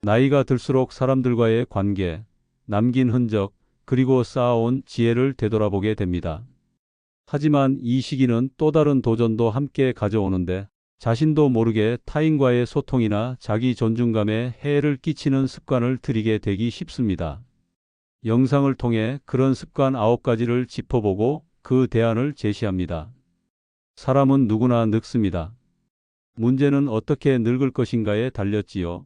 나이가 들수록 사람들과의 관계, 남긴 흔적, 그리고 쌓아온 지혜를 되돌아보게 됩니다. 하지만 이 시기는 또 다른 도전도 함께 가져오는데 자신도 모르게 타인과의 소통이나 자기 존중감에 해를 끼치는 습관을 들이게 되기 쉽습니다. 영상을 통해 그런 습관 9가지를 짚어보고 그 대안을 제시합니다. 사람은 누구나 늙습니다. 문제는 어떻게 늙을 것인가에 달렸지요.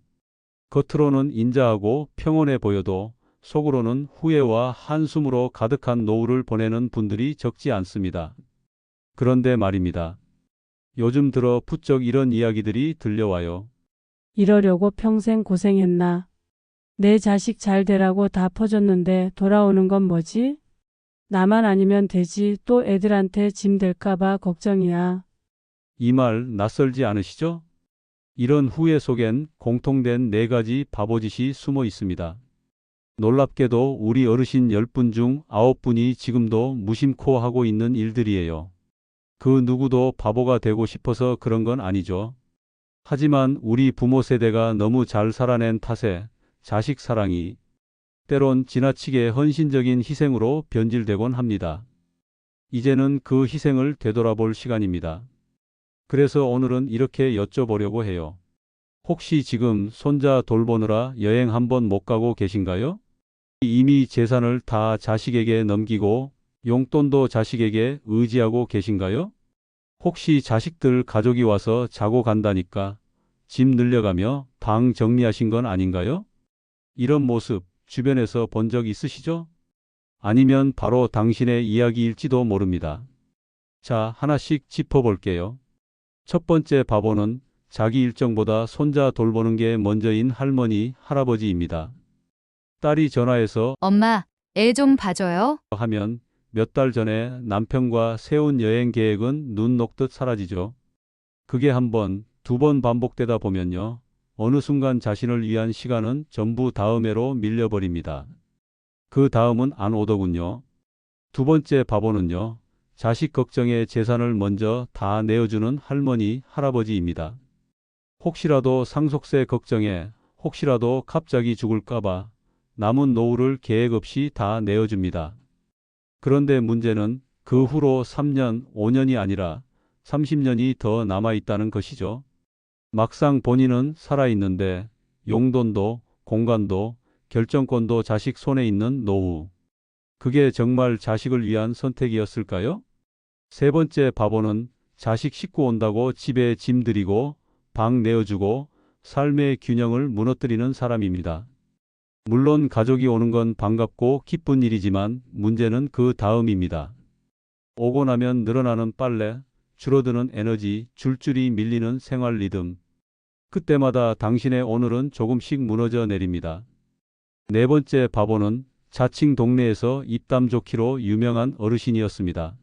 겉으로는 인자하고 평온해 보여도 속으로는 후회와 한숨으로 가득한 노후를 보내는 분들이 적지 않습니다. 그런데 말입니다. 요즘 들어 부쩍 이런 이야기들이 들려와요. 이러려고 평생 고생했나? 내 자식 잘 되라고 다 퍼줬는데 돌아오는 건 뭐지? 나만 아니면 되지. 또 애들한테 짐 될까봐 걱정이야. 이 말 낯설지 않으시죠? 이런 후회 속엔 공통된 4가지 바보짓이 숨어 있습니다. 놀랍게도 우리 어르신 10분 중 9분이 지금도 무심코 하고 있는 일들이에요. 그 누구도 바보가 되고 싶어서 그런 건 아니죠. 하지만 우리 부모 세대가 너무 잘 살아낸 탓에 자식 사랑이 때론 지나치게 헌신적인 희생으로 변질되곤 합니다. 이제는 그 희생을 되돌아볼 시간입니다. 그래서 오늘은 이렇게 여쭤보려고 해요. 혹시 지금 손자 돌보느라 여행 한번 못 가고 계신가요? 이미 재산을 다 자식에게 넘기고 용돈도 자식에게 의지하고 계신가요? 혹시 자식들 가족이 와서 자고 간다니까 짐 늘려가며 방 정리하신 건 아닌가요? 이런 모습 주변에서 본 적 있으시죠? 아니면 바로 당신의 이야기일지도 모릅니다. 자, 하나씩 짚어볼게요. 첫 번째 바보는 자기 일정보다 손자 돌보는 게 먼저인 할머니, 할아버지입니다. 딸이 전화해서 엄마, 애 좀 봐줘요. 하면 몇 달 전에 남편과 세운 여행 계획은 눈 녹듯 사라지죠. 그게 한 번, 2번 반복되다 보면요. 어느 순간 자신을 위한 시간은 전부 다음해로 밀려버립니다. 그 다음은 안 오더군요. 두 번째 바보는요. 자식 걱정에 재산을 먼저 다 내어주는 할머니, 할아버지입니다. 혹시라도 상속세 걱정에 혹시라도 갑자기 죽을까봐 남은 노후를 계획 없이 다 내어줍니다. 그런데 문제는 그 후로 3년, 5년이 아니라 30년이 더 남아있다는 것이죠. 막상 본인은 살아있는데 용돈도 공간도 결정권도 자식 손에 있는 노후. 그게 정말 자식을 위한 선택이었을까요? 세 번째 바보는 자식 식구 온다고 집에 짐 들이고 방 내어주고 삶의 균형을 무너뜨리는 사람입니다. 물론 가족이 오는 건 반갑고 기쁜 일이지만 문제는 그 다음입니다. 오고 나면 늘어나는 빨래, 줄어드는 에너지, 줄줄이 밀리는 생활 리듬. 그때마다 당신의 오늘은 조금씩 무너져 내립니다. 네 번째 바보는 자칭 동네에서 입담 좋기로 유명한 어르신이었습니다.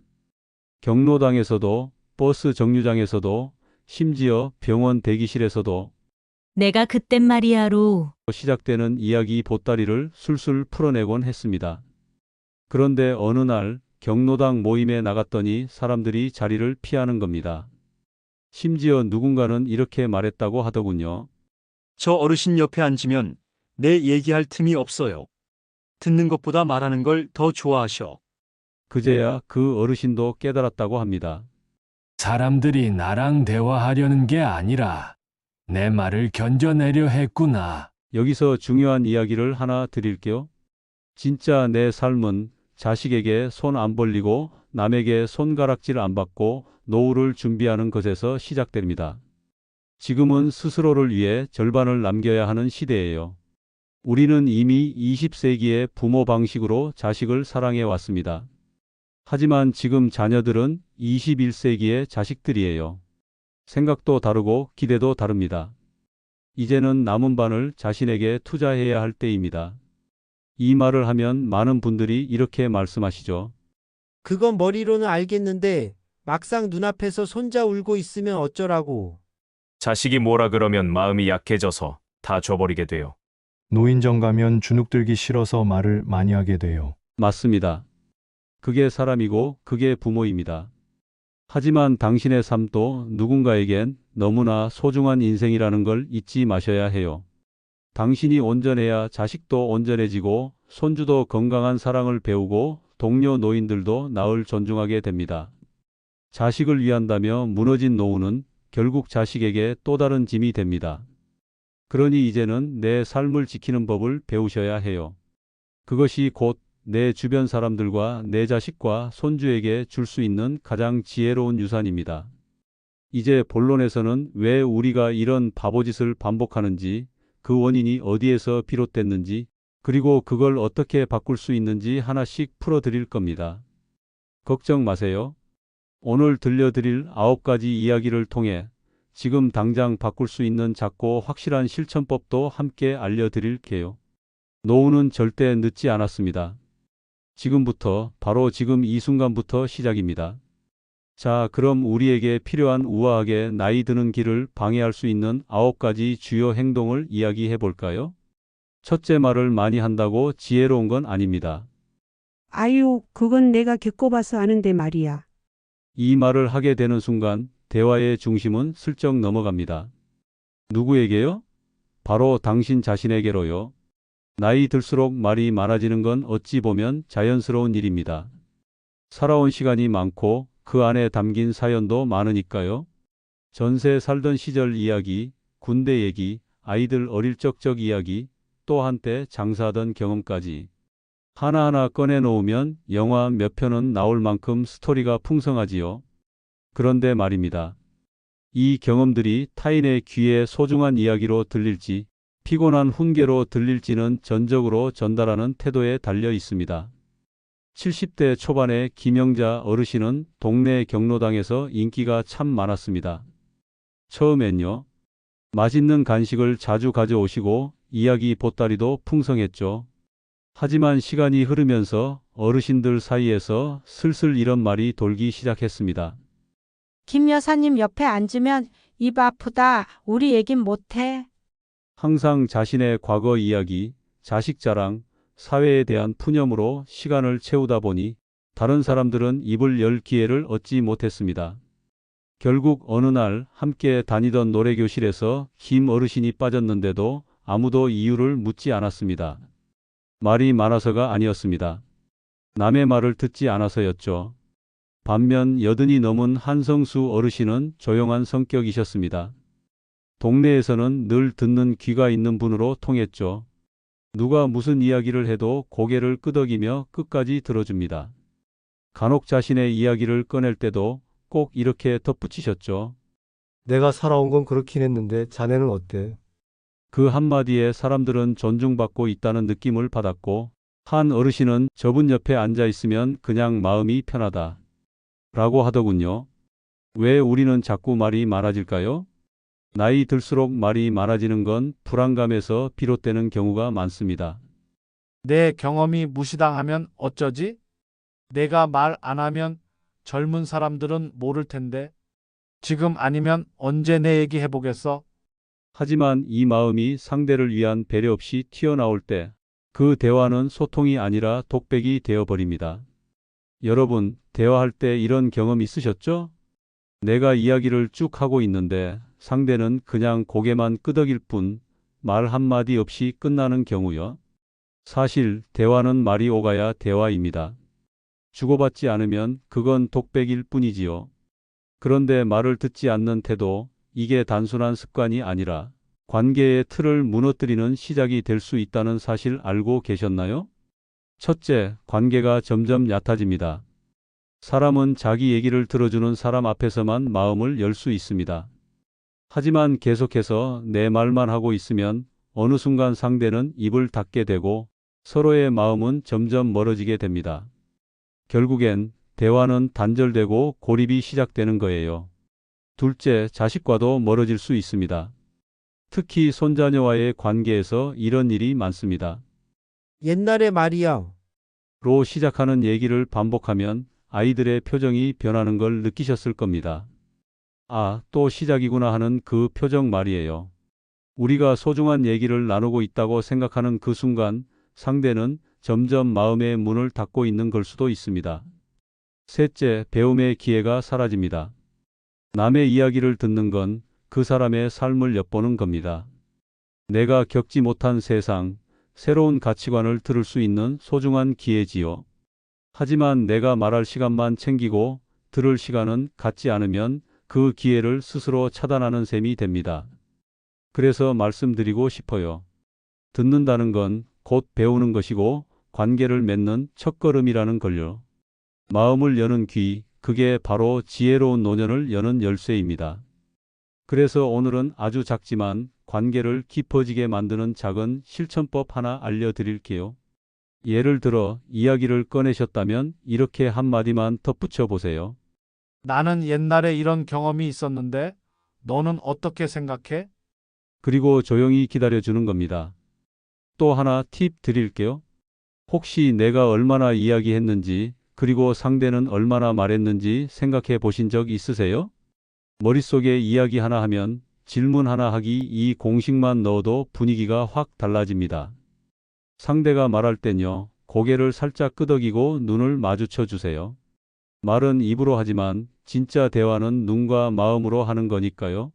경로당에서도 버스 정류장에서도 심지어 병원 대기실에서도 내가 그땐 말이야로. 시작되는 이야기 보따리를 술술 풀어내곤 했습니다. 그런데 어느 날 경로당 모임에 나갔더니 사람들이 자리를 피하는 겁니다. 심지어 누군가는 이렇게 말했다고 하더군요. 저 어르신 옆에 앉으면 내 얘기할 틈이 없어요. 듣는 것보다 말하는 걸 더 좋아하셔. 그제야 그 어르신도 깨달았다고 합니다. 사람들이 나랑 대화하려는 게 아니라 내 말을 견뎌내려 했구나. 여기서 중요한 이야기를 하나 드릴게요. 진짜 내 삶은 자식에게 손 안 벌리고 남에게 손가락질 안 받고 노후를 준비하는 것에서 시작됩니다. 지금은 스스로를 위해 절반을 남겨야 하는 시대예요. 우리는 이미 20세기의 부모 방식으로 자식을 사랑해 왔습니다. 하지만 지금 자녀들은 21세기의 자식들이에요. 생각도 다르고 기대도 다릅니다. 이제는 남은 반을 자신에게 투자해야 할 때입니다. 이 말을 하면 많은 분들이 이렇게 말씀하시죠. 그건 머리로는 알겠는데 막상 눈앞에서 손자 울고 있으면 어쩌라고. 자식이 뭐라 그러면 마음이 약해져서 다 줘버리게 돼요. 노인정 가면 주눅 들기 싫어서 말을 많이 하게 돼요. 맞습니다. 그게 사람이고 그게 부모입니다. 하지만 당신의 삶도 누군가에겐 너무나 소중한 인생이라는 걸 잊지 마셔야 해요. 당신이 온전해야 자식도 온전해지고 손주도 건강한 사랑을 배우고 동료 노인들도 나을 존중하게 됩니다. 자식을 위한다며 무너진 노후는 결국 자식에게 또 다른 짐이 됩니다. 그러니 이제는 내 삶을 지키는 법을 배우셔야 해요. 그것이 곧 내 주변 사람들과 내 자식과 손주에게 줄 수 있는 가장 지혜로운 유산입니다. 이제 본론에서는 왜 우리가 이런 바보짓을 반복하는지, 그 원인이 어디에서 비롯됐는지, 그리고 그걸 어떻게 바꿀 수 있는지 하나씩 풀어드릴 겁니다. 걱정 마세요. 오늘 들려드릴 9가지 이야기를 통해 지금 당장 바꿀 수 있는 작고 확실한 실천법도 함께 알려드릴게요. 노후는 절대 늦지 않았습니다. 지금부터, 바로 지금 이 순간부터 시작입니다. 자, 그럼 우리에게 필요한 우아하게 나이 드는 길을 방해할 수 있는 9가지 주요 행동을 이야기해 볼까요? 첫째, 말을 많이 한다고 지혜로운 건 아닙니다. 아유, 그건 내가 겪어봐서 아는데 말이야. 이 말을 하게 되는 순간 대화의 중심은 슬쩍 넘어갑니다. 누구에게요? 바로 당신 자신에게로요. 나이 들수록 말이 많아지는 건 어찌 보면 자연스러운 일입니다. 살아온 시간이 많고 그 안에 담긴 사연도 많으니까요. 전세 살던 시절 이야기, 군대 얘기, 아이들 어릴 적적 이야기, 또 한때 장사하던 경험까지 하나하나 꺼내놓으면 영화 몇 편은 나올 만큼 스토리가 풍성하지요. 그런데 말입니다. 이 경험들이 타인의 귀에 소중한 이야기로 들릴지 피곤한 훈계로 들릴지는 전적으로 전달하는 태도에 달려 있습니다. 70대 초반의 김영자 어르신은 동네 경로당에서 인기가 참 많았습니다. 처음엔요. 맛있는 간식을 자주 가져오시고 이야기 보따리도 풍성했죠. 하지만 시간이 흐르면서 어르신들 사이에서 슬슬 이런 말이 돌기 시작했습니다. 김 여사님 옆에 앉으면 입 아프다. 우리 얘긴 못해. 항상 자신의 과거 이야기, 자식 자랑, 사회에 대한 푸념으로 시간을 채우다 보니 다른 사람들은 입을 열 기회를 얻지 못했습니다. 결국 어느 날 함께 다니던 노래교실에서 김 어르신이 빠졌는데도 아무도 이유를 묻지 않았습니다. 말이 많아서가 아니었습니다. 남의 말을 듣지 않아서였죠. 반면 80이 넘은 한성수 어르신은 조용한 성격이셨습니다. 동네에서는 늘 듣는 귀가 있는 분으로 통했죠. 누가 무슨 이야기를 해도 고개를 끄덕이며 끝까지 들어줍니다. 간혹 자신의 이야기를 꺼낼 때도 꼭 이렇게 덧붙이셨죠. 내가 살아온 건 그렇긴 했는데 자네는 어때? 그 한마디에 사람들은 존중받고 있다는 느낌을 받았고 한 어르신은 저분 옆에 앉아 있으면 그냥 마음이 편하다 라고 하더군요. 왜 우리는 자꾸 말이 많아질까요? 나이 들수록 말이 많아지는 건 불안감에서 비롯되는 경우가 많습니다. 내 경험이 무시당하면 어쩌지? 내가 말 안 하면 젊은 사람들은 모를 텐데. 지금 아니면 언제 내 얘기 해보겠어? 하지만 이 마음이 상대를 위한 배려 없이 튀어나올 때 그 대화는 소통이 아니라 독백이 되어버립니다. 여러분, 대화할 때 이런 경험 있으셨죠? 내가 이야기를 쭉 하고 있는데 상대는 그냥 고개만 끄덕일 뿐 말 한마디 없이 끝나는 경우요. 사실 대화는 말이 오가야 대화입니다. 주고받지 않으면 그건 독백일 뿐이지요. 그런데 말을 듣지 않는 태도, 이게 단순한 습관이 아니라 관계의 틀을 무너뜨리는 시작이 될 수 있다는 사실 알고 계셨나요? 첫째, 관계가 점점 얕아집니다. 사람은 자기 얘기를 들어주는 사람 앞에서만 마음을 열 수 있습니다. 하지만 계속해서 내 말만 하고 있으면 어느 순간 상대는 입을 닫게 되고 서로의 마음은 점점 멀어지게 됩니다. 결국엔 대화는 단절되고 고립이 시작되는 거예요. 둘째, 자식과도 멀어질 수 있습니다. 특히 손자녀와의 관계에서 이런 일이 많습니다. 옛날에 말이야. 로 시작하는 얘기를 반복하면 아이들의 표정이 변하는 걸 느끼셨을 겁니다. 아, 또 시작이구나 하는 그 표정 말이에요. 우리가 소중한 얘기를 나누고 있다고 생각하는 그 순간 상대는 점점 마음의 문을 닫고 있는 걸 수도 있습니다. 셋째, 배움의 기회가 사라집니다. 남의 이야기를 듣는 건 그 사람의 삶을 엿보는 겁니다. 내가 겪지 못한 세상, 새로운 가치관을 들을 수 있는 소중한 기회지요. 하지만 내가 말할 시간만 챙기고 들을 시간은 갖지 않으면 그 기회를 스스로 차단하는 셈이 됩니다. 그래서 말씀드리고 싶어요. 듣는다는 건 곧 배우는 것이고 관계를 맺는 첫걸음이라는 걸요. 마음을 여는 귀, 그게 바로 지혜로운 노년을 여는 열쇠입니다. 그래서 오늘은 아주 작지만 관계를 깊어지게 만드는 작은 실천법 하나 알려드릴게요. 예를 들어 이야기를 꺼내셨다면 이렇게 한마디만 덧붙여 보세요. 나는 옛날에 이런 경험이 있었는데 너는 어떻게 생각해? 그리고 조용히 기다려주는 겁니다. 또 하나 팁 드릴게요. 혹시 내가 얼마나 이야기했는지 그리고 상대는 얼마나 말했는지 생각해 보신 적 있으세요? 머릿속에 이야기 하나 하면 질문 하나 하기 이 공식만 넣어도 분위기가 확 달라집니다. 상대가 말할 땐요, 고개를 살짝 끄덕이고 눈을 마주쳐 주세요. 말은 입으로 하지만 진짜 대화는 눈과 마음으로 하는 거니까요.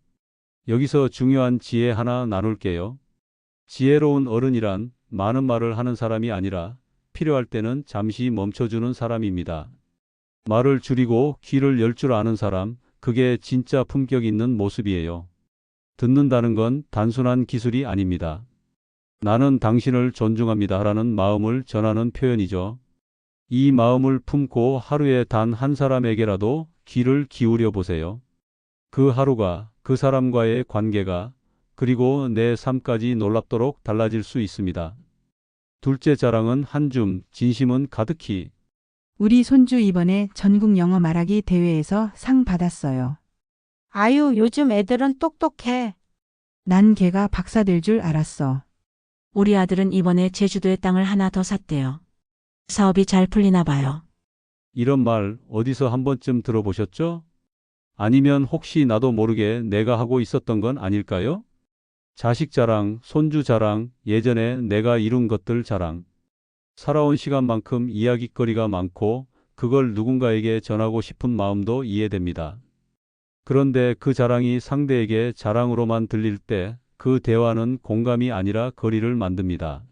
여기서 중요한 지혜 하나 나눌게요. 지혜로운 어른이란 많은 말을 하는 사람이 아니라 필요할 때는 잠시 멈춰주는 사람입니다. 말을 줄이고 귀를 열 줄 아는 사람, 그게 진짜 품격 있는 모습이에요. 듣는다는 건 단순한 기술이 아닙니다. 나는 당신을 존중합니다라는 마음을 전하는 표현이죠. 이 마음을 품고 하루에 단 한 사람에게라도 귀를 기울여 보세요. 그 하루가, 그 사람과의 관계가, 그리고 내 삶까지 놀랍도록 달라질 수 있습니다. 둘째 자랑은 한 줌, 진심은 가득히. 우리 손주 이번에 전국 영어 말하기 대회에서 상 받았어요. 아유, 요즘 애들은 똑똑해. 난 걔가 박사 될 줄 알았어. 우리 아들은 이번에 제주도에 땅을 하나 더 샀대요. 사업이 잘 풀리나 봐요. 이런 말 어디서 한 번쯤 들어보셨죠? 아니면 혹시 나도 모르게 내가 하고 있었던 건 아닐까요? 자식 자랑, 손주 자랑, 예전에 내가 이룬 것들 자랑. 살아온 시간만큼 이야깃거리가 많고 그걸 누군가에게 전하고 싶은 마음도 이해됩니다. 그런데 그 자랑이 상대에게 자랑으로만 들릴 때 그 대화는 공감이 아니라 거리를 만듭니다.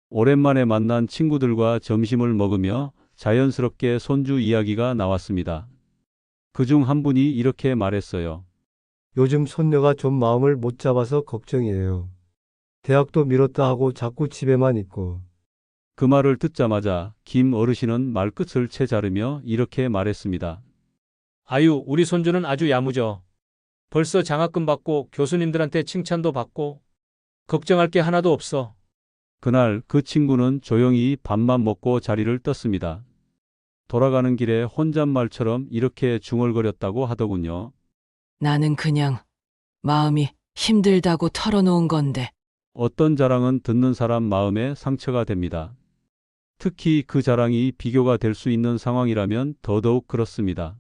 오랜만에 만난 친구들과 점심을 먹으며 자연스럽게 손주 이야기가 나왔습니다. 그중 한 분이 이렇게 말했어요. 요즘 손녀가 좀 마음을 못 잡아서 걱정이에요. 대학도 미뤘다 하고 자꾸 집에만 있고. 그 말을 듣자마자 김 어르신은 말끝을 채 자르며 이렇게 말했습니다. 아유, 우리 손주는 아주 야무져. 벌써 장학금 받고 교수님들한테 칭찬도 받고 걱정할 게 하나도 없어. 그날 그 친구는 조용히 밥만 먹고 자리를 떴습니다. 돌아가는 길에 혼잣말처럼 이렇게 중얼거렸다고 하더군요. 나는 그냥 마음이 힘들다고 털어놓은 건데. 어떤 자랑은 듣는 사람 마음에 상처가 됩니다. 특히 그 자랑이 비교가 될 수 있는 상황이라면 더더욱 그렇습니다.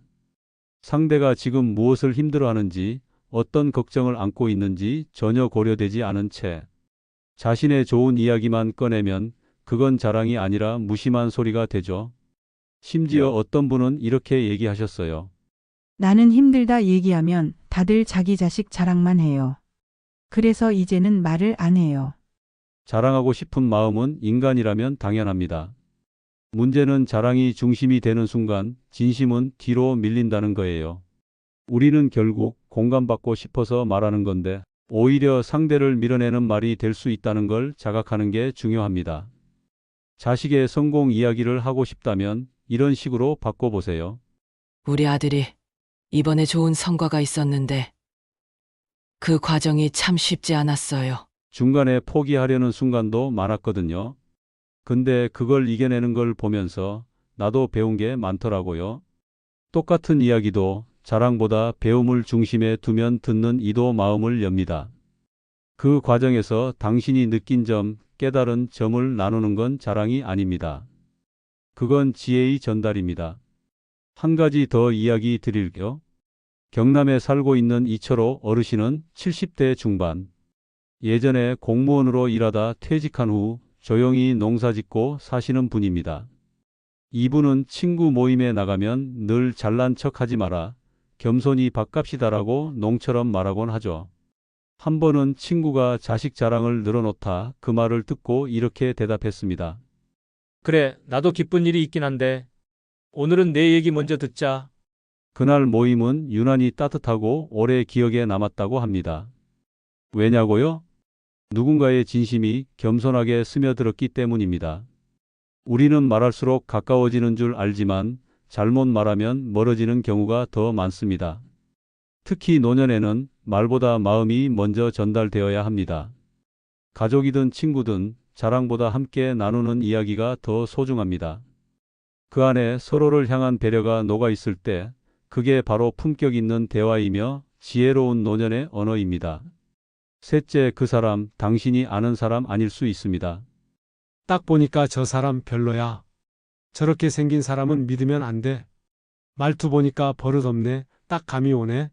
상대가 지금 무엇을 힘들어하는지, 어떤 걱정을 안고 있는지 전혀 고려되지 않은 채 자신의 좋은 이야기만 꺼내면 그건 자랑이 아니라 무심한 소리가 되죠. 심지어 어떤 분은 이렇게 얘기하셨어요. 나는 힘들다 얘기하면 다들 자기 자식 자랑만 해요. 그래서 이제는 말을 안 해요. 자랑하고 싶은 마음은 인간이라면 당연합니다. 문제는 자랑이 중심이 되는 순간 진심은 뒤로 밀린다는 거예요. 우리는 결국 공감받고 싶어서 말하는 건데 오히려 상대를 밀어내는 말이 될 수 있다는 걸 자각하는 게 중요합니다. 자식의 성공 이야기를 하고 싶다면 이런 식으로 바꿔보세요. 우리 아들이 이번에 좋은 성과가 있었는데 그 과정이 참 쉽지 않았어요. 중간에 포기하려는 순간도 많았거든요. 근데 그걸 이겨내는 걸 보면서 나도 배운 게 많더라고요. 똑같은 이야기도 자랑보다 배움을 중심에 두면 듣는 이도 마음을 엽니다. 그 과정에서 당신이 느낀 점, 깨달은 점을 나누는 건 자랑이 아닙니다. 그건 지혜의 전달입니다. 한 가지 더 이야기 드릴게요. 경남에 살고 있는 이철호 어르신은 70대 중반. 예전에 공무원으로 일하다 퇴직한 후 조용히 농사짓고 사시는 분입니다. 이분은 친구 모임에 나가면 늘 잘난 척하지 마라, 겸손히 밥값이다라고 농처럼 말하곤 하죠. 한 번은 친구가 자식 자랑을 늘어놓다 그 말을 듣고 이렇게 대답했습니다. 그래, 나도 기쁜 일이 있긴 한데 오늘은 내 얘기 먼저 듣자. 그날 모임은 유난히 따뜻하고 오래 기억에 남았다고 합니다. 왜냐고요? 누군가의 진심이 겸손하게 스며들었기 때문입니다. 우리는 말할수록 가까워지는 줄 알지만 잘못 말하면 멀어지는 경우가 더 많습니다. 특히 노년에는 말보다 마음이 먼저 전달되어야 합니다. 가족이든 친구든 자랑보다 함께 나누는 이야기가 더 소중합니다. 그 안에 서로를 향한 배려가 녹아 있을 때 그게 바로 품격 있는 대화이며 지혜로운 노년의 언어입니다. 셋째, 그 사람, 당신이 아는 사람 아닐 수 있습니다. 딱 보니까 저 사람 별로야. 저렇게 생긴 사람은 믿으면 안 돼. 말투 보니까 버릇없네. 딱 감이 오네.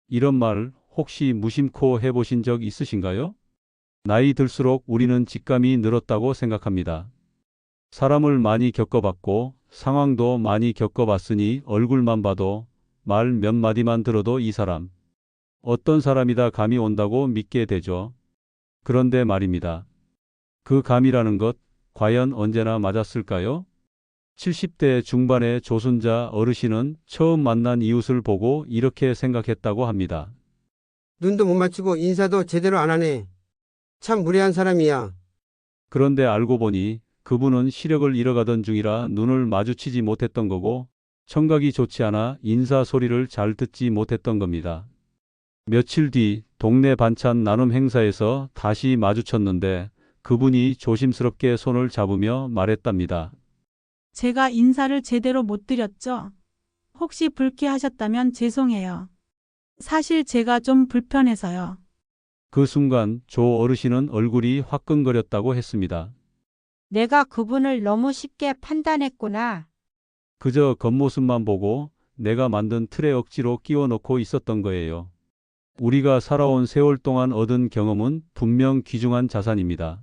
이런 말 혹시 무심코 해보신 적 있으신가요? 나이 들수록 우리는 직감이 늘었다고 생각합니다. 사람을 많이 겪어봤고 상황도 많이 겪어봤으니 얼굴만 봐도 말 몇 마디만 들어도 이 사람 어떤 사람이다 감이 온다고 믿게 되죠. 그런데 말입니다. 그 감이라는 것 과연 언제나 맞았을까요? 70대 중반의 조순자 어르신은 처음 만난 이웃을 보고 이렇게 생각했다고 합니다. 눈도 못 맞추고 인사도 제대로 안 하네. 참 무례한 사람이야. 그런데 알고 보니 그분은 시력을 잃어가던 중이라 눈을 마주치지 못했던 거고 청각이 좋지 않아 인사 소리를 잘 듣지 못했던 겁니다. 며칠 뒤 동네 반찬 나눔 행사에서 다시 마주쳤는데 그분이 조심스럽게 손을 잡으며 말했답니다. 제가 인사를 제대로 못 드렸죠? 혹시 불쾌하셨다면 죄송해요. 사실 제가 좀 불편해서요. 그 순간 조 어르신은 얼굴이 화끈거렸다고 했습니다. 내가 그분을 너무 쉽게 판단했구나. 그저 겉모습만 보고 내가 만든 틀에 억지로 끼워 넣고 있었던 거예요. 우리가 살아온 세월 동안 얻은 경험은 분명 귀중한 자산입니다.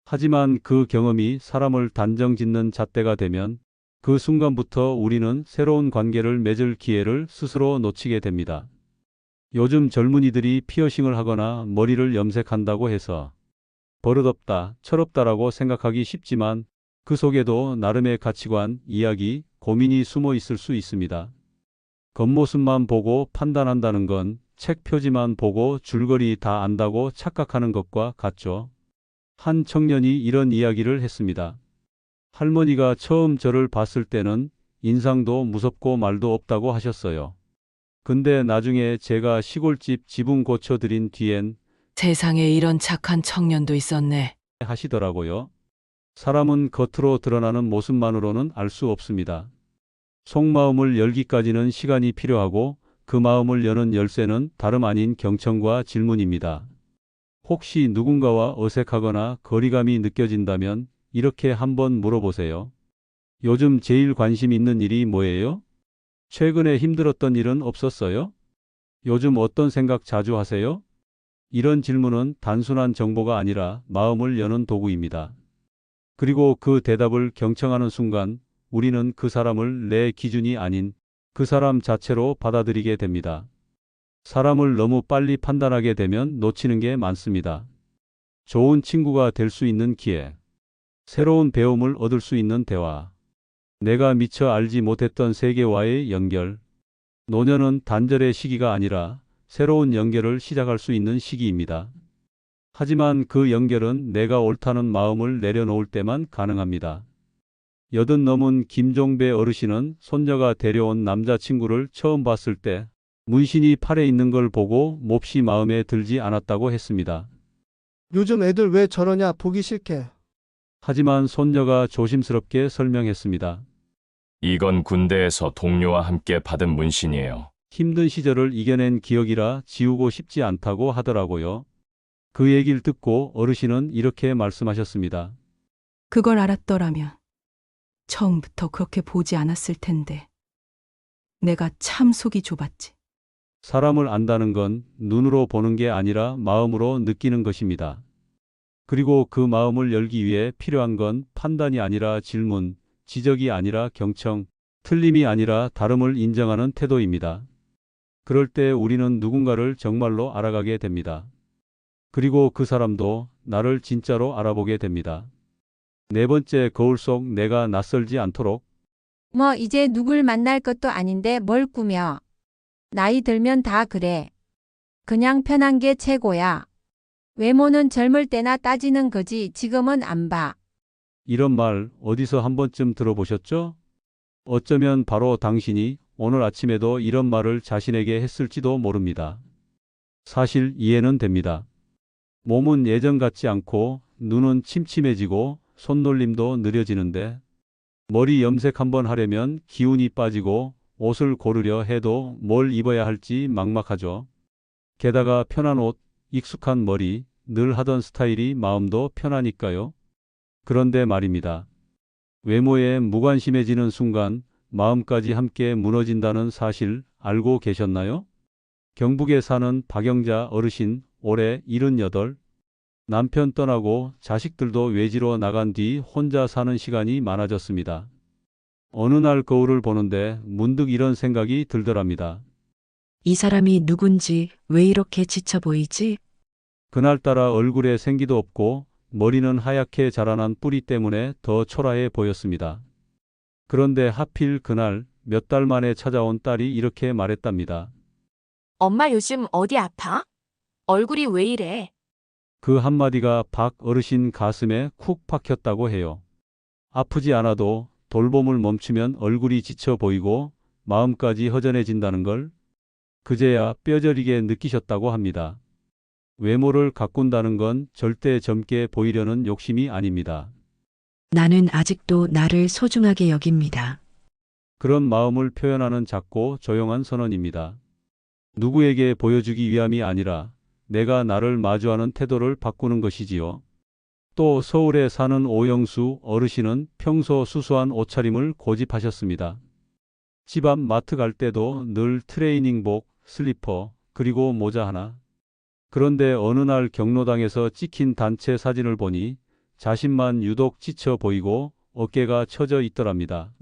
하지만 그 경험이 사람을 단정짓는 잣대가 되면 그 순간부터 우리는 새로운 관계를 맺을 기회를 스스로 놓치게 됩니다. 요즘 젊은이들이 피어싱을 하거나 머리를 염색한다고 해서 버릇없다, 철없다라고 생각하기 쉽지만 그 속에도 나름의 가치관, 이야기, 고민이 숨어 있을 수 있습니다. 겉모습만 보고 판단한다는 건 책 표지만 보고 줄거리 다 안다고 착각하는 것과 같죠. 한 청년이 이런 이야기를 했습니다. 할머니가 처음 저를 봤을 때는 인상도 무섭고 말도 없다고 하셨어요. 근데 나중에 제가 시골집 지붕 고쳐드린 뒤엔 세상에 이런 착한 청년도 있었네. 하시더라고요. 사람은 겉으로 드러나는 모습만으로는 알 수 없습니다. 속마음을 열기까지는 시간이 필요하고 그 마음을 여는 열쇠는 다름 아닌 경청과 질문입니다. 혹시 누군가와 어색하거나 거리감이 느껴진다면 이렇게 한번 물어보세요. 요즘 제일 관심 있는 일이 뭐예요? 최근에 힘들었던 일은 없었어요? 요즘 어떤 생각 자주 하세요? 이런 질문은 단순한 정보가 아니라 마음을 여는 도구입니다. 그리고 그 대답을 경청하는 순간 우리는 그 사람을 내 기준이 아닌 그 사람 자체로 받아들이게 됩니다. 사람을 너무 빨리 판단하게 되면 놓치는 게 많습니다. 좋은 친구가 될 수 있는 기회, 새로운 배움을 얻을 수 있는 대화, 내가 미처 알지 못했던 세계와의 연결. 노년은 단절의 시기가 아니라 새로운 연결을 시작할 수 있는 시기입니다. 하지만 그 연결은 내가 옳다는 마음을 내려놓을 때만 가능합니다. 80 넘은 김종배 어르신은 손녀가 데려온 남자친구를 처음 봤을 때 문신이 팔에 있는 걸 보고 몹시 마음에 들지 않았다고 했습니다. 요즘 애들 왜 저러냐 보기 싫게. 하지만 손녀가 조심스럽게 설명했습니다. 이건 군대에서 동료와 함께 받은 문신이에요. 힘든 시절을 이겨낸 기억이라 지우고 싶지 않다고 하더라고요. 그 얘기를 듣고 어르신은 이렇게 말씀하셨습니다. 그걸 알았더라면 처음부터 그렇게 보지 않았을 텐데. 내가 참 속이 좁았지. 사람을 안다는 건 눈으로 보는 게 아니라 마음으로 느끼는 것입니다. 그리고 그 마음을 열기 위해 필요한 건 판단이 아니라 질문, 지적이 아니라 경청, 틀림이 아니라 다름을 인정하는 태도입니다. 그럴 때 우리는 누군가를 정말로 알아가게 됩니다. 그리고 그 사람도 나를 진짜로 알아보게 됩니다. 네 번째, 거울 속 내가 낯설지 않도록. 뭐 이제 누굴 만날 것도 아닌데 뭘 꾸며. 나이 들면 다 그래. 그냥 편한 게 최고야. 외모는 젊을 때나 따지는 거지 지금은 안 봐. 이런 말 어디서 한 번쯤 들어보셨죠? 어쩌면 바로 당신이 오늘 아침에도 이런 말을 자신에게 했을지도 모릅니다. 사실 이해는 됩니다. 몸은 예전 같지 않고 눈은 침침해지고 손놀림도 느려지는데 머리 염색 한번 하려면 기운이 빠지고 옷을 고르려 해도 뭘 입어야 할지 막막하죠. 게다가 편한 옷, 익숙한 머리, 늘 하던 스타일이 마음도 편하니까요. 그런데 말입니다. 외모에 무관심해지는 순간 마음까지 함께 무너진다는 사실 알고 계셨나요? 경북에 사는 박영자 어르신, 올해 78. 남편 떠나고 자식들도 외지로 나간 뒤 혼자 사는 시간이 많아졌습니다. 어느 날 거울을 보는데 문득 이런 생각이 들더랍니다. 이 사람이 누군지 왜 이렇게 지쳐 보이지? 그날따라 얼굴에 생기도 없고 머리는 하얗게 자라난 뿌리 때문에 더 초라해 보였습니다. 그런데 하필 그날 몇 달 만에 찾아온 딸이 이렇게 말했답니다. 엄마 요즘 어디 아파? 얼굴이 왜 이래? 그 한마디가 박 어르신 가슴에 쿡 박혔다고 해요. 아프지 않아도 돌봄을 멈추면 얼굴이 지쳐 보이고 마음까지 허전해진다는 걸 그제야 뼈저리게 느끼셨다고 합니다. 외모를 가꾼다는 건 절대 젊게 보이려는 욕심이 아닙니다. 나는 아직도 나를 소중하게 여깁니다. 그런 마음을 표현하는 작고 조용한 선언입니다. 누구에게 보여주기 위함이 아니라 내가 나를 마주하는 태도를 바꾸는 것이지요. 또 서울에 사는 오영수 어르신은 평소 수수한 옷차림을 고집하셨습니다. 집 앞 마트 갈 때도 늘 트레이닝복, 슬리퍼, 그리고 모자 하나. 그런데 어느 날 경로당에서 찍힌 단체 사진을 보니 자신만 유독 지쳐 보이고 어깨가 처져 있더랍니다.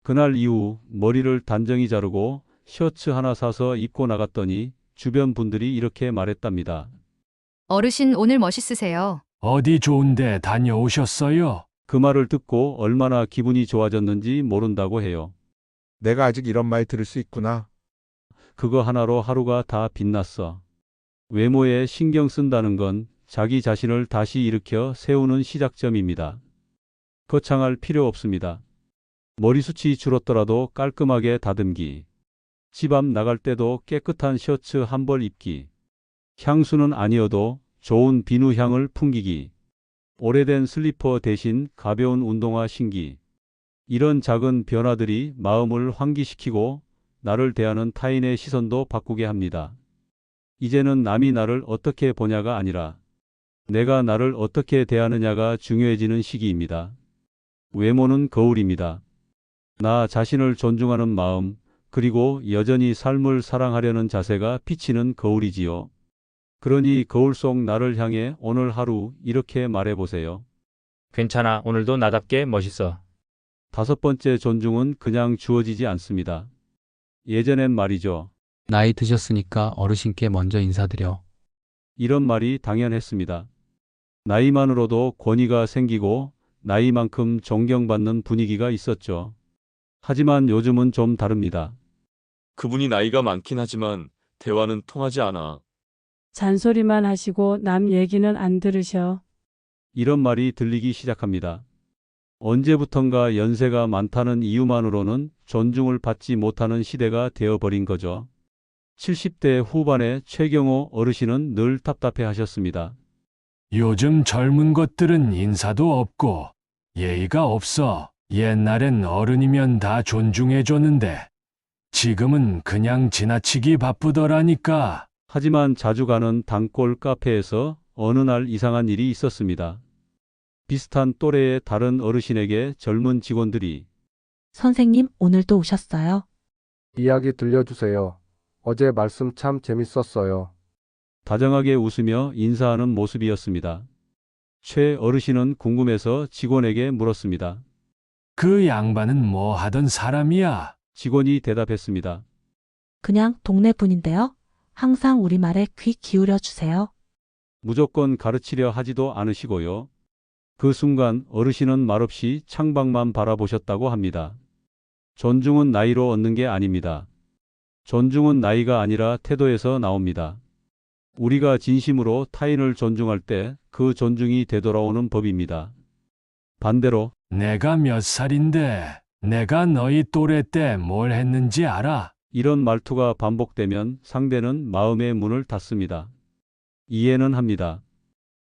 그날 이후 머리를 단정히 자르고 셔츠 하나 사서 입고 나갔더니 주변 분들이 이렇게 말했답니다. 어르신 오늘 멋있으세요. 어디 좋은데 다녀오셨어요? 그 말을 듣고 얼마나 기분이 좋아졌는지 모른다고 해요. 내가 아직 이런 말 들을 수 있구나. 그거 하나로 하루가 다 빛났어. 외모에 신경 쓴다는 건 자기 자신을 다시 일으켜 세우는 시작점입니다. 거창할 필요 없습니다. 머리숱이 줄었더라도 깔끔하게 다듬기. 집 앞 나갈 때도 깨끗한 셔츠 한 벌 입기. 향수는 아니어도 좋은 비누 향을 풍기기. 오래된 슬리퍼 대신 가벼운 운동화 신기. 이런 작은 변화들이 마음을 환기시키고 나를 대하는 타인의 시선도 바꾸게 합니다. 이제는 남이 나를 어떻게 보냐가 아니라 내가 나를 어떻게 대하느냐가 중요해지는 시기입니다. 외모는 거울입니다. 나 자신을 존중하는 마음, 그리고 여전히 삶을 사랑하려는 자세가 비치는 거울이지요. 그러니 거울 속 나를 향해 오늘 하루 이렇게 말해보세요. 괜찮아, 오늘도 나답게 멋있어. 다섯 번째, 존중은 그냥 주어지지 않습니다. 예전엔 말이죠. 나이 드셨으니까 어르신께 먼저 인사드려. 이런 말이 당연했습니다. 나이만으로도 권위가 생기고 나이만큼 존경받는 분위기가 있었죠. 하지만 요즘은 좀 다릅니다. 그분이 나이가 많긴 하지만 대화는 통하지 않아. 잔소리만 하시고 남 얘기는 안 들으셔. 이런 말이 들리기 시작합니다. 언제부턴가 연세가 많다는 이유만으로는 존중을 받지 못하는 시대가 되어버린 거죠. 70대 후반의 최경호 어르신은 늘 답답해 하셨습니다. 요즘 젊은 것들은 인사도 없고 예의가 없어. 옛날엔 어른이면 다 존중해줬는데 지금은 그냥 지나치기 바쁘더라니까. 하지만 자주 가는 단골 카페에서 어느 날 이상한 일이 있었습니다. 비슷한 또래의 다른 어르신에게 젊은 직원들이 선생님, 오늘 또 오셨어요? 이야기 들려주세요. 어제 말씀 참 재밌었어요. 다정하게 웃으며 인사하는 모습이었습니다. 최 어르신은 궁금해서 직원에게 물었습니다. 그 양반은 뭐 하던 사람이야? 직원이 대답했습니다. 그냥 동네 분인데요. 항상 우리 말에 귀 기울여 주세요. 무조건 가르치려 하지도 않으시고요. 그 순간 어르신은 말없이 창밖만 바라보셨다고 합니다. 존중은 나이로 얻는 게 아닙니다. 존중은 나이가 아니라 태도에서 나옵니다. 우리가 진심으로 타인을 존중할 때 그 존중이 되돌아오는 법입니다. 반대로 내가 몇 살인데 내가 너희 또래 때 뭘 했는지 알아? 이런 말투가 반복되면 상대는 마음의 문을 닫습니다. 이해는 합니다.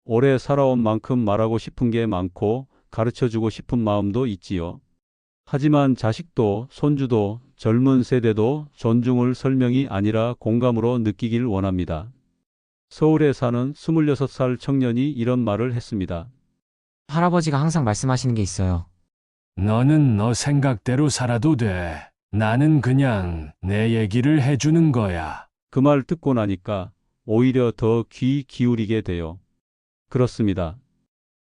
오래 살아온 만큼 말하고 싶은 게 많고 가르쳐주고 싶은 마음도 있지요. 하지만 자식도 손주도 젊은 세대도 존중을 설명이 아니라 공감으로 느끼길 원합니다. 서울에 사는 26살 청년이 이런 말을 했습니다. 할아버지가 항상 말씀하시는 게 있어요. 너는 너 생각대로 살아도 돼. 나는 그냥 내 얘기를 해주는 거야. 그 말 듣고 나니까 오히려 더 귀 기울이게 돼요. 그렇습니다.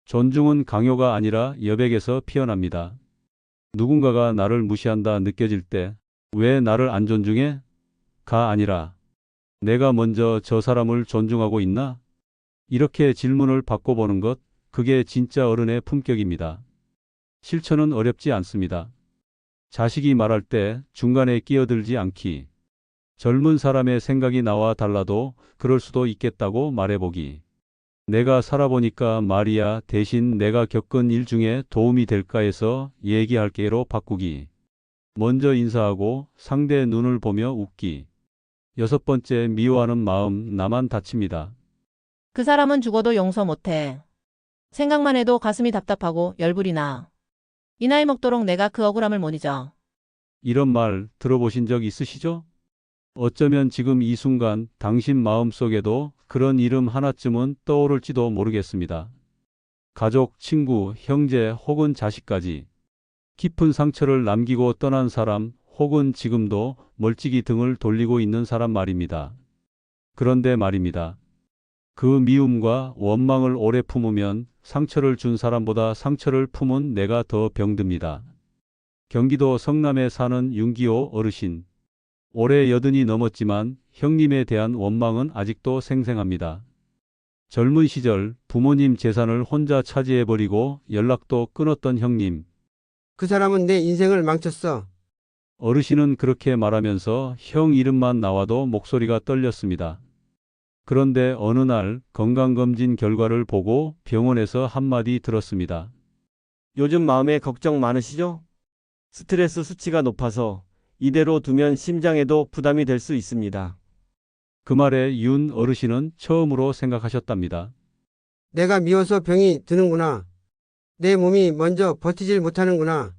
존중은 강요가 아니라 여백에서 피어납니다. 누군가가 나를 무시한다 느껴질 때 왜 나를 안 존중해? 가 아니라 내가 먼저 저 사람을 존중하고 있나? 이렇게 질문을 바꿔보는 것, 그게 진짜 어른의 품격입니다. 실천은 어렵지 않습니다. 자식이 말할 때 중간에 끼어들지 않기. 젊은 사람의 생각이 나와 달라도 그럴 수도 있겠다고 말해보기. 내가 살아보니까 말이야 대신 내가 겪은 일 중에 도움이 될까 해서 얘기할게로 바꾸기. 먼저 인사하고 상대 눈을 보며 웃기. 6번째, 미워하는 마음, 나만 다칩니다. 그 사람은 죽어도 용서 못해. 생각만 해도 가슴이 답답하고 열불이 나. 이 나이 먹도록 내가 그 억울함을 못 잊어. 이런 말 들어보신 적 있으시죠? 어쩌면 지금 이 순간 당신 마음속에도 그런 이름 하나쯤은 떠오를지도 모르겠습니다. 가족, 친구, 형제 혹은 자식까지 깊은 상처를 남기고 떠난 사람 혹은 지금도 멀찍이 등을 돌리고 있는 사람 말입니다. 그런데 말입니다. 그 미움과 원망을 오래 품으면 상처를 준 사람보다 상처를 품은 내가 더 병듭니다. 경기도 성남에 사는 윤기호 어르신. 올해 80이 넘었지만 형님에 대한 원망은 아직도 생생합니다. 젊은 시절 부모님 재산을 혼자 차지해버리고 연락도 끊었던 형님. 그 사람은 내 인생을 망쳤어. 어르신은 그렇게 말하면서 형 이름만 나와도 목소리가 떨렸습니다. 그런데 어느 날 건강검진 결과를 보고 병원에서 한마디 들었습니다. 요즘 마음에 걱정 많으시죠? 스트레스 수치가 높아서 이대로 두면 심장에도 부담이 될 수 있습니다. 그 말에 윤 어르신은 처음으로 생각하셨답니다. 내가 미워서 병이 드는구나. 내 몸이 먼저 버티질 못하는구나.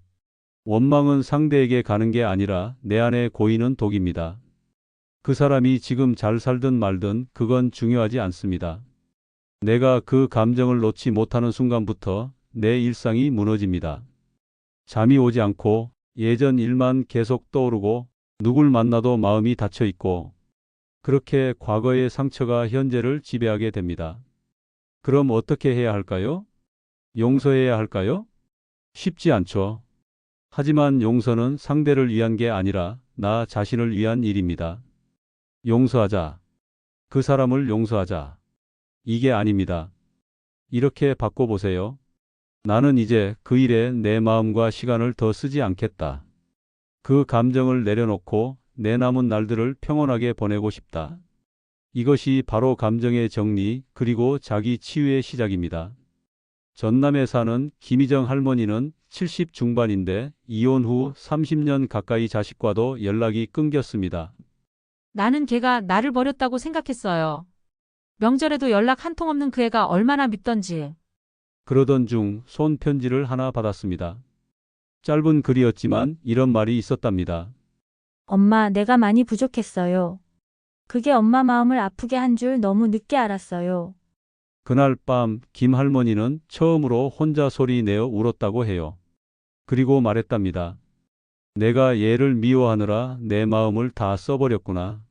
원망은 상대에게 가는 게 아니라 내 안에 고이는 독입니다. 그 사람이 지금 잘 살든 말든 그건 중요하지 않습니다. 내가 그 감정을 놓지 못하는 순간부터 내 일상이 무너집니다. 잠이 오지 않고 예전 일만 계속 떠오르고 누굴 만나도 마음이 닫혀 있고 그렇게 과거의 상처가 현재를 지배하게 됩니다. 그럼 어떻게 해야 할까요? 용서해야 할까요? 쉽지 않죠. 하지만 용서는 상대를 위한 게 아니라 나 자신을 위한 일입니다. 용서하자. 그 사람을 용서하자. 이게 아닙니다. 이렇게 바꿔보세요. 나는 이제 그 일에 내 마음과 시간을 더 쓰지 않겠다. 그 감정을 내려놓고 내 남은 날들을 평온하게 보내고 싶다. 이것이 바로 감정의 정리 그리고 자기 치유의 시작입니다. 전남에 사는 김희정 할머니는 70 중반인데 이혼 후 30년 가까이 자식과도 연락이 끊겼습니다. 나는 걔가 나를 버렸다고 생각했어요. 명절에도 연락 한 통 없는 그 애가 얼마나 밉던지. 그러던 중 손편지를 하나 받았습니다. 짧은 글이었지만 이런 말이 있었답니다. 엄마, 내가 많이 부족했어요. 그게 엄마 마음을 아프게 한 줄 너무 늦게 알았어요. 그날 밤 김 할머니는 처음으로 혼자 소리 내어 울었다고 해요. 그리고 말했답니다. 내가 얘를 미워하느라 내 마음을 다 써버렸구나.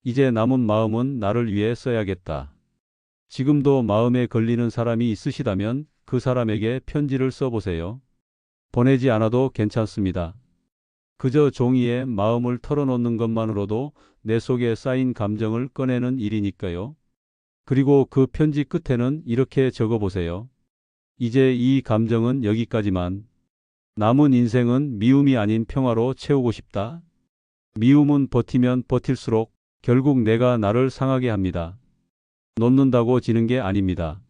이제 남은 마음은 나를 위해 써야겠다. 지금도 마음에 걸리는 사람이 있으시다면 그 사람에게 편지를 써보세요. 보내지 않아도 괜찮습니다. 그저 종이에 마음을 털어놓는 것만으로도 내 속에 쌓인 감정을 꺼내는 일이니까요. 그리고 그 편지 끝에는 이렇게 적어보세요. 이제 이 감정은 여기까지만. 남은 인생은 미움이 아닌 평화로 채우고 싶다. 미움은 버티면 버틸수록 결국 내가 나를 상하게 합니다. 놓는다고 지는 게 아닙니다.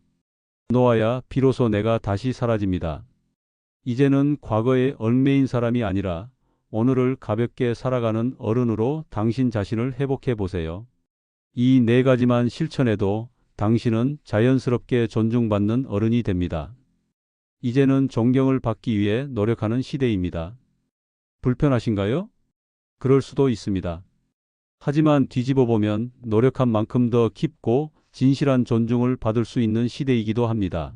놓아야 비로소 내가 다시 사라집니다. 이제는 과거에 얽매인 사람이 아니라 오늘을 가볍게 살아가는 어른으로 당신 자신을 회복해 보세요. 이 네 가지만 실천해도 당신은 자연스럽게 존중받는 어른이 됩니다. 이제는 존경을 받기 위해 노력하는 시대입니다. 불편하신가요? 그럴 수도 있습니다. 하지만 뒤집어 보면 노력한 만큼 더 깊고 진실한 존중을 받을 수 있는 시대이기도 합니다.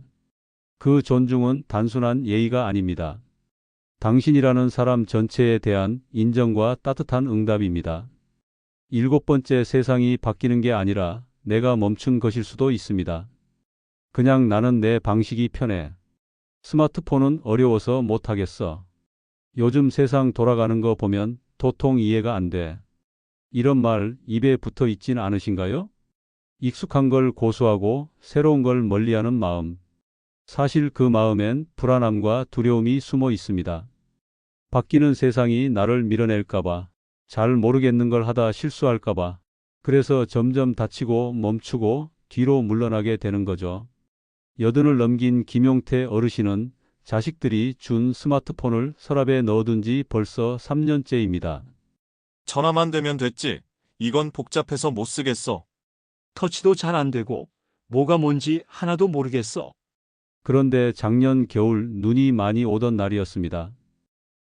그 존중은 단순한 예의가 아닙니다. 당신이라는 사람 전체에 대한 인정과 따뜻한 응답입니다. 7번째, 세상이 바뀌는 게 아니라 내가 멈춘 것일 수도 있습니다. 그냥 나는 내 방식이 편해. 스마트폰은 어려워서 못하겠어. 요즘 세상 돌아가는 거 보면 도통 이해가 안 돼. 이런 말 입에 붙어 있진 않으신가요? 익숙한 걸 고수하고 새로운 걸 멀리하는 마음. 사실 그 마음엔 불안함과 두려움이 숨어 있습니다. 바뀌는 세상이 나를 밀어낼까봐, 잘 모르겠는 걸 하다 실수할까봐, 그래서 점점 다치고 멈추고 뒤로 물러나게 되는 거죠. 80을 넘긴 김용태 어르신은 자식들이 준 스마트폰을 서랍에 넣어둔 지 벌써 3년째입니다. 전화만 되면 됐지. 이건 복잡해서 못 쓰겠어. 터치도 잘 안 되고 뭐가 뭔지 하나도 모르겠어. 그런데 작년 겨울 눈이 많이 오던 날이었습니다.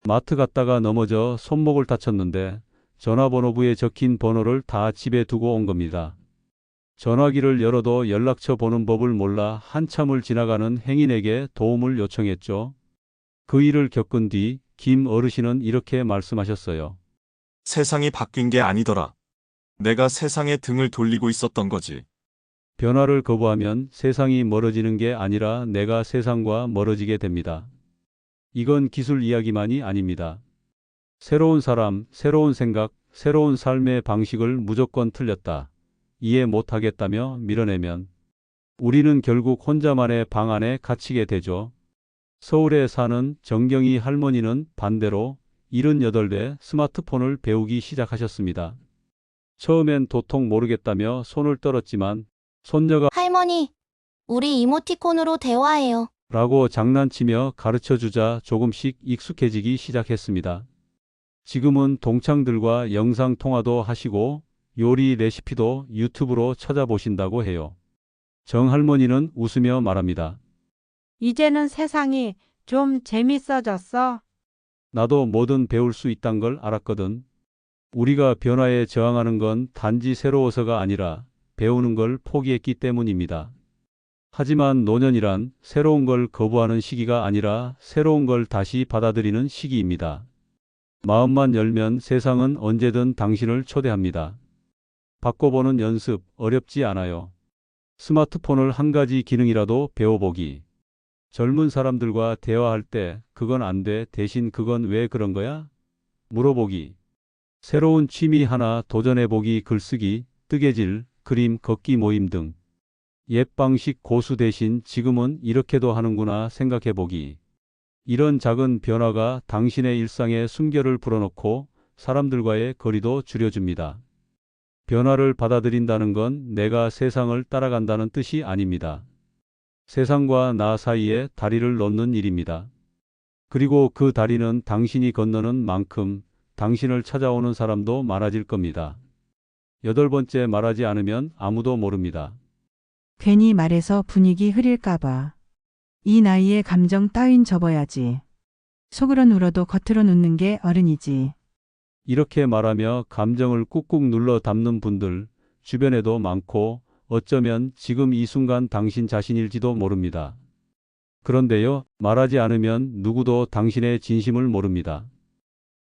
마트 갔다가 넘어져 손목을 다쳤는데 전화번호부에 적힌 번호를 다 집에 두고 온 겁니다. 전화기를 열어도 연락처 보는 법을 몰라 한참을 지나가는 행인에게 도움을 요청했죠. 그 일을 겪은 뒤 김 어르신은 이렇게 말씀하셨어요. 세상이 바뀐 게 아니더라. 내가 세상에 등을 돌리고 있었던 거지. 변화를 거부하면 세상이 멀어지는 게 아니라 내가 세상과 멀어지게 됩니다. 이건 기술 이야기만이 아닙니다. 새로운 사람, 새로운 생각, 새로운 삶의 방식을 무조건 틀렸다. 이해 못하겠다며 밀어내면 우리는 결국 혼자만의 방 안에 갇히게 되죠. 서울에 사는 정경희 할머니는 반대로 78대 스마트폰을 배우기 시작하셨습니다. 처음엔 도통 모르겠다며 손을 떨었지만 손녀가 할머니, 우리 이모티콘으로 대화해요. 라고 장난치며 가르쳐주자 조금씩 익숙해지기 시작했습니다. 지금은 동창들과 영상통화도 하시고 요리 레시피도 유튜브로 찾아보신다고 해요. 정할머니는 웃으며 말합니다. 이제는 세상이 좀 재밌어졌어. 나도 뭐든 배울 수 있단 걸 알았거든. 우리가 변화에 저항하는 건 단지 새로워서가 아니라 배우는 걸 포기했기 때문입니다. 하지만 노년이란 새로운 걸 거부하는 시기가 아니라 새로운 걸 다시 받아들이는 시기입니다. 마음만 열면 세상은 언제든 당신을 초대합니다. 바꿔보는 연습 어렵지 않아요. 스마트폰을 한 가지 기능이라도 배워보기. 젊은 사람들과 대화할 때 그건 안 돼. 대신 그건 왜 그런 거야? 물어보기. 새로운 취미 하나 도전해보기. 글쓰기, 뜨개질, 그림, 걷기 모임 등. 옛 방식 고수 대신 지금은 이렇게도 하는구나 생각해보기. 이런 작은 변화가 당신의 일상에 숨결을 불어넣고 사람들과의 거리도 줄여줍니다. 변화를 받아들인다는 건 내가 세상을 따라간다는 뜻이 아닙니다. 세상과 나 사이에 다리를 놓는 일입니다. 그리고 그 다리는 당신이 건너는 만큼 당신을 찾아오는 사람도 많아질 겁니다. 8번째, 말하지 않으면 아무도 모릅니다. 괜히 말해서 분위기 흐릴까봐. 이 나이에 감정 따윈 접어야지. 속으론 울어도 겉으론 웃는 게 어른이지. 이렇게 말하며 감정을 꾹꾹 눌러 담는 분들 주변에도 많고 어쩌면 지금 이 순간 당신 자신일지도 모릅니다. 그런데요, 말하지 않으면 누구도 당신의 진심을 모릅니다.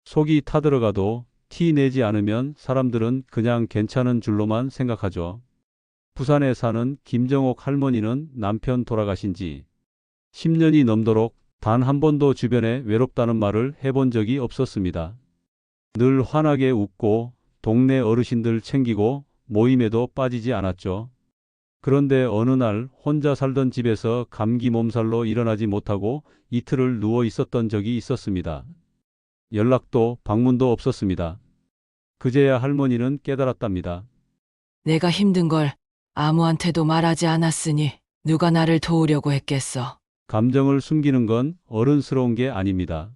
속이 타들어가도 티 내지 않으면 사람들은 그냥 괜찮은 줄로만 생각하죠. 부산에 사는 김정옥 할머니는 남편 돌아가신 지 10년이 넘도록 단 한 번도 주변에 외롭다는 말을 해본 적이 없었습니다. 늘 환하게 웃고 동네 어르신들 챙기고 모임에도 빠지지 않았죠. 그런데 어느 날 혼자 살던 집에서 감기 몸살로 일어나지 못하고 이틀을 누워 있었던 적이 있었습니다. 연락도 방문도 없었습니다. 그제야 할머니는 깨달았답니다. 내가 힘든 걸 아무한테도 말하지 않았으니 누가 나를 도우려고 했겠어. 감정을 숨기는 건 어른스러운 게 아닙니다.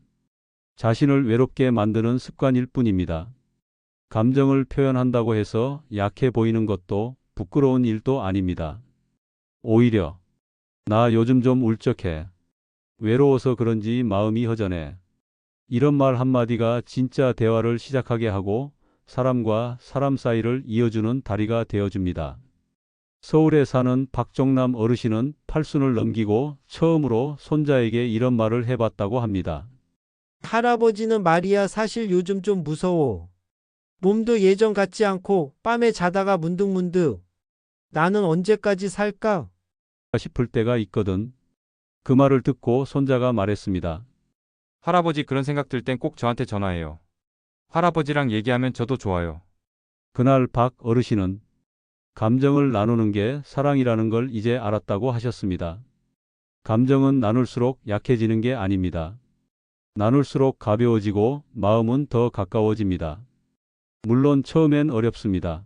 자신을 외롭게 만드는 습관일 뿐입니다. 감정을 표현한다고 해서 약해 보이는 것도 부끄러운 일도 아닙니다. 오히려 나 요즘 좀 울적해. 외로워서 그런지 마음이 허전해. 이런 말 한마디가 진짜 대화를 시작하게 하고 사람과 사람 사이를 이어주는 다리가 되어줍니다. 서울에 사는 박종남 어르신은 팔순을 넘기고 처음으로 손자에게 이런 말을 해봤다고 합니다. 할아버지는 말이야 사실 요즘 좀 무서워. 몸도 예전 같지 않고 밤에 자다가 문득문득 나는 언제까지 살까? 싶을 때가 있거든. 그 말을 듣고 손자가 말했습니다. 할아버지 그런 생각 들 땐 꼭 저한테 전화해요. 할아버지랑 얘기하면 저도 좋아요. 그날 박 어르신은 감정을 나누는 게 사랑이라는 걸 이제 알았다고 하셨습니다. 감정은 나눌수록 약해지는 게 아닙니다. 나눌수록 가벼워지고 마음은 더 가까워집니다. 물론 처음엔 어렵습니다.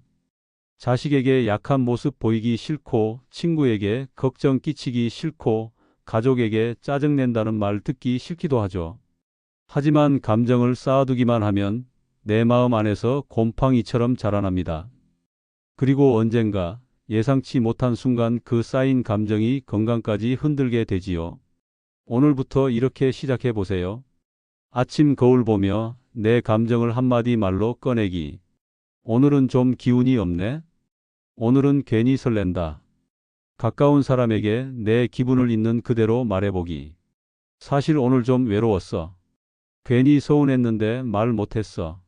자식에게 약한 모습 보이기 싫고, 친구에게 걱정 끼치기 싫고, 가족에게 짜증낸다는 말 듣기 싫기도 하죠. 하지만 감정을 쌓아두기만 하면 내 마음 안에서 곰팡이처럼 자라납니다. 그리고 언젠가 예상치 못한 순간 그 쌓인 감정이 건강까지 흔들게 되지요. 오늘부터 이렇게 시작해 보세요. 아침 거울 보며 내 감정을 한마디 말로 꺼내기. 오늘은 좀 기운이 없네. 오늘은 괜히 설렌다. 가까운 사람에게 내 기분을 있는 그대로 말해보기. 사실 오늘 좀 외로웠어. 괜히 서운했는데 말 못했어.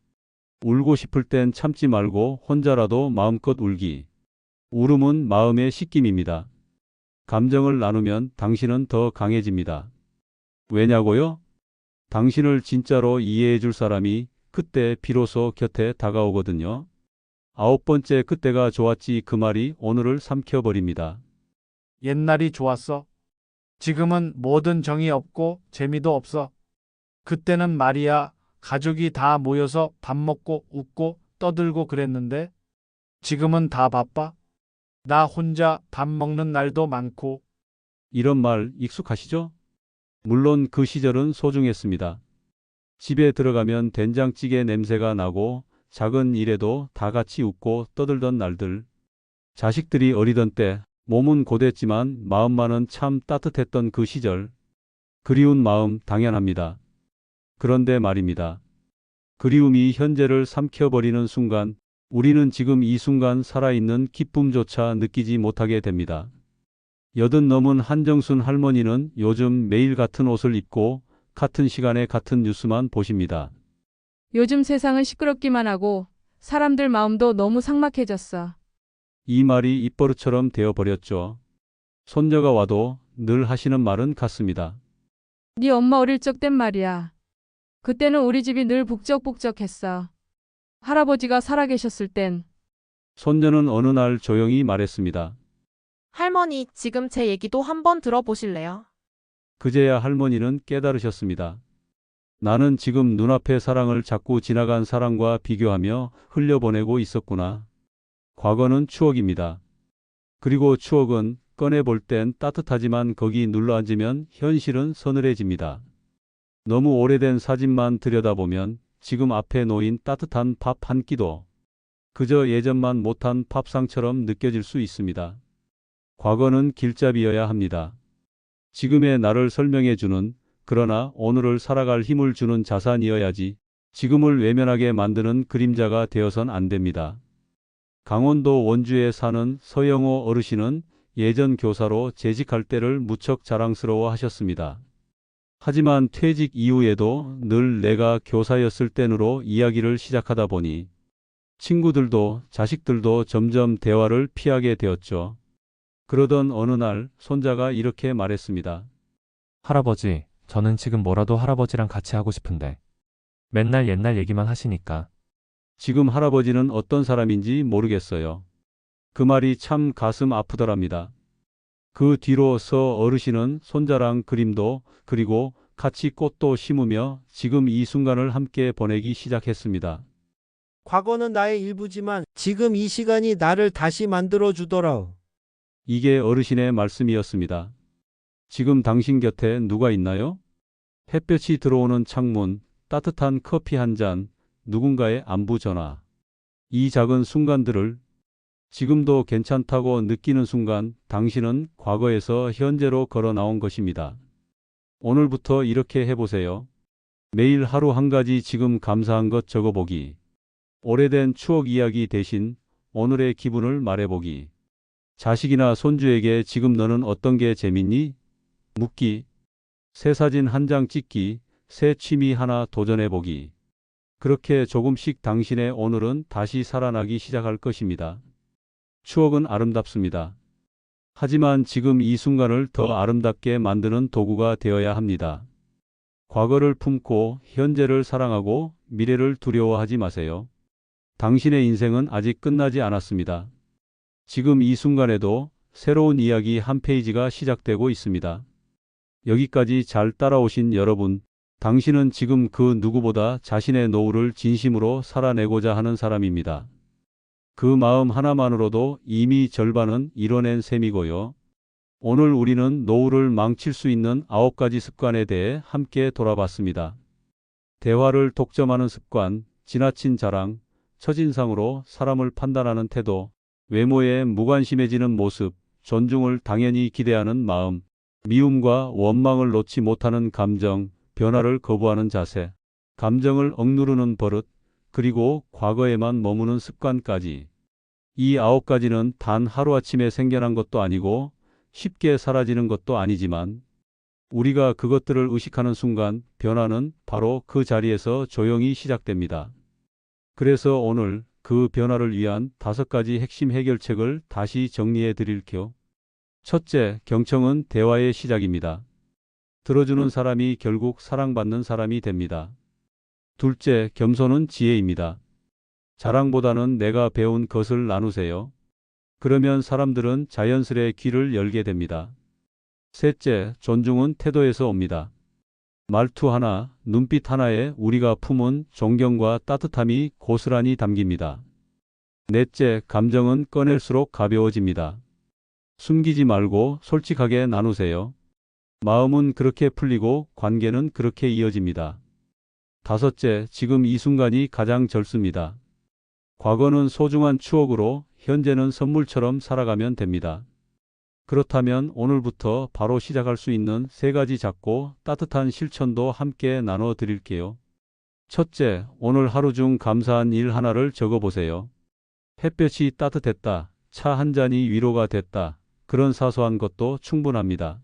울고 싶을 땐 참지 말고 혼자라도 마음껏 울기. 울음은 마음의 씻김입니다. 감정을 나누면 당신은 더 강해집니다. 왜냐고요? 당신을 진짜로 이해해 줄 사람이 그때 비로소 곁에 다가오거든요. 9번째 그때가 좋았지 그 말이 오늘을 삼켜버립니다. 옛날이 좋았어. 지금은 뭐든 정이 없고 재미도 없어. 그때는 말이야 가족이 다 모여서 밥 먹고 웃고 떠들고 그랬는데 지금은 다 바빠. 나 혼자 밥 먹는 날도 많고. 이런 말 익숙하시죠? 물론 그 시절은 소중했습니다. 집에 들어가면 된장찌개 냄새가 나고 작은 일에도 다 같이 웃고 떠들던 날들. 자식들이 어리던 때 몸은 고됐지만 마음만은 참 따뜻했던 그 시절. 그리운 마음 당연합니다. 그런데 말입니다. 그리움이 현재를 삼켜버리는 순간 우리는 지금 이 순간 살아있는 기쁨조차 느끼지 못하게 됩니다. 80 넘은 한정순 할머니는 요즘 매일 같은 옷을 입고 같은 시간에 같은 뉴스만 보십니다. 요즘 세상은 시끄럽기만 하고 사람들 마음도 너무 삭막해졌어. 이 말이 입버릇처럼 되어버렸죠. 손녀가 와도 늘 하시는 말은 같습니다. 네 엄마 어릴 적 땐 말이야. 그때는 우리 집이 늘 북적북적했어. 할아버지가 살아계셨을 땐. 손녀는 어느 날 조용히 말했습니다. 할머니, 지금 제 얘기도 한번 들어보실래요? 그제야 할머니는 깨달으셨습니다. 나는 지금 눈앞의 사랑을 자꾸 지나간 사랑과 비교하며 흘려보내고 있었구나. 과거는 추억입니다. 그리고 추억은 꺼내볼 땐 따뜻하지만 거기 눌러앉으면 현실은 서늘해집니다. 너무 오래된 사진만 들여다보면 지금 앞에 놓인 따뜻한 밥 한 끼도 그저 예전만 못한 밥상처럼 느껴질 수 있습니다. 과거는 길잡이여야 합니다. 지금의 나를 설명해주는, 그러나 오늘을 살아갈 힘을 주는 자산이어야지 지금을 외면하게 만드는 그림자가 되어선 안 됩니다. 강원도 원주에 사는 서영호 어르신은 예전 교사로 재직할 때를 무척 자랑스러워 하셨습니다. 하지만 퇴직 이후에도 늘 내가 교사였을 땐으로 이야기를 시작하다 보니 친구들도 자식들도 점점 대화를 피하게 되었죠. 그러던 어느 날 손자가 이렇게 말했습니다. 할아버지, 저는 지금 뭐라도 할아버지랑 같이 하고 싶은데 맨날 옛날 얘기만 하시니까. 지금 할아버지는 어떤 사람인지 모르겠어요. 그 말이 참 가슴 아프더랍니다. 그 뒤로서 어르신은 손자랑 그림도 그리고 같이 꽃도 심으며 지금 이 순간을 함께 보내기 시작했습니다. 과거는 나의 일부지만 지금 이 시간이 나를 다시 만들어 주더라. 이게 어르신의 말씀이었습니다. 지금 당신 곁에 누가 있나요? 햇볕이 들어오는 창문, 따뜻한 커피 한 잔, 누군가의 안부 전화. 이 작은 순간들을 지금도 괜찮다고 느끼는 순간 당신은 과거에서 현재로 걸어 나온 것입니다. 오늘부터 이렇게 해보세요. 매일 하루 한 가지 지금 감사한 것 적어보기. 오래된 추억 이야기 대신 오늘의 기분을 말해보기. 자식이나 손주에게 지금 너는 어떤 게 재밌니? 묻기. 새 사진 한 장 찍기. 새 취미 하나 도전해보기. 그렇게 조금씩 당신의 오늘은 다시 살아나기 시작할 것입니다. 추억은 아름답습니다. 하지만 지금 이 순간을 더 아름답게 만드는 도구가 되어야 합니다. 과거를 품고 현재를 사랑하고 미래를 두려워하지 마세요. 당신의 인생은 아직 끝나지 않았습니다. 지금 이 순간에도 새로운 이야기 한 페이지가 시작되고 있습니다. 여기까지 잘 따라오신 여러분, 당신은 지금 그 누구보다 자신의 노후를 진심으로 살아내고자 하는 사람입니다. 그 마음 하나만으로도 이미 절반은 이뤄낸 셈이고요. 오늘 우리는 노후를 망칠 수 있는 9가지 습관에 대해 함께 돌아봤습니다. 대화를 독점하는 습관, 지나친 자랑, 첫인상으로 사람을 판단하는 태도, 외모에 무관심해지는 모습, 존중을 당연히 기대하는 마음, 미움과 원망을 놓지 못하는 감정, 변화를 거부하는 자세, 감정을 억누르는 버릇, 그리고 과거에만 머무는 습관까지. 이 9가지는 단 하루아침에 생겨난 것도 아니고 쉽게 사라지는 것도 아니지만 우리가 그것들을 의식하는 순간 변화는 바로 그 자리에서 조용히 시작됩니다. 그래서 오늘 그 변화를 위한 5가지 핵심 해결책을 다시 정리해 드릴게요. 첫째, 경청은 대화의 시작입니다. 들어주는 사람이 결국 사랑받는 사람이 됩니다. 둘째, 겸손은 지혜입니다. 자랑보다는 내가 배운 것을 나누세요. 그러면 사람들은 자연스레 귀를 열게 됩니다. 셋째, 존중은 태도에서 옵니다. 말투 하나, 눈빛 하나에 우리가 품은 존경과 따뜻함이 고스란히 담깁니다. 넷째, 감정은 꺼낼수록 가벼워집니다. 숨기지 말고 솔직하게 나누세요. 마음은 그렇게 풀리고 관계는 그렇게 이어집니다. 다섯째, 지금 이 순간이 가장 절습니다. 과거는 소중한 추억으로, 현재는 선물처럼 살아가면 됩니다. 그렇다면 오늘부터 바로 시작할 수 있는 3가지 작고 따뜻한 실천도 함께 나눠 드릴게요. 첫째, 오늘 하루 중 감사한 일 하나를 적어보세요. 햇볕이 따뜻했다, 차 한 잔이 위로가 됐다, 그런 사소한 것도 충분합니다.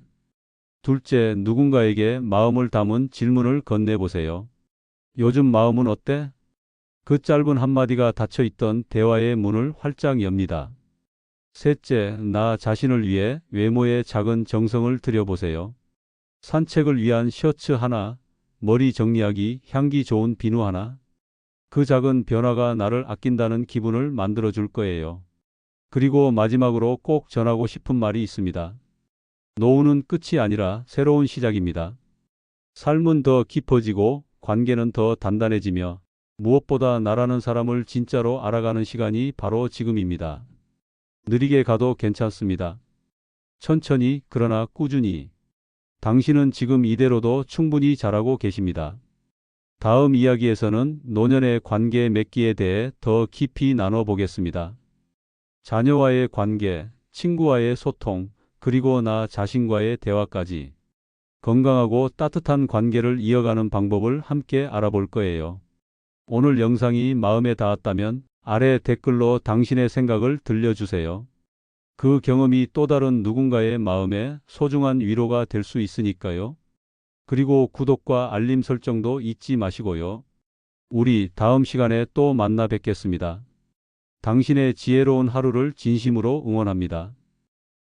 둘째, 누군가에게 마음을 담은 질문을 건네보세요. 요즘 마음은 어때? 그 짧은 한마디가 닫혀있던 대화의 문을 활짝 엽니다. 셋째, 나 자신을 위해 외모에 작은 정성을 들여보세요. 산책을 위한 셔츠 하나, 머리 정리하기, 향기 좋은 비누 하나. 그 작은 변화가 나를 아낀다는 기분을 만들어줄 거예요. 그리고 마지막으로 꼭 전하고 싶은 말이 있습니다. 노후는 끝이 아니라 새로운 시작입니다. 삶은 더 깊어지고 관계는 더 단단해지며 무엇보다 나라는 사람을 진짜로 알아가는 시간이 바로 지금입니다. 느리게 가도 괜찮습니다. 천천히, 그러나 꾸준히. 당신은 지금 이대로도 충분히 잘하고 계십니다. 다음 이야기에서는 노년의 관계 맺기에 대해 더 깊이 나눠보겠습니다. 자녀와의 관계, 친구와의 소통, 그리고 나 자신과의 대화까지. 건강하고 따뜻한 관계를 이어가는 방법을 함께 알아볼 거예요. 오늘 영상이 마음에 닿았다면 아래 댓글로 당신의 생각을 들려주세요. 그 경험이 또 다른 누군가의 마음에 소중한 위로가 될 수 있으니까요. 그리고 구독과 알림 설정도 잊지 마시고요. 우리 다음 시간에 또 만나 뵙겠습니다. 당신의 지혜로운 하루를 진심으로 응원합니다.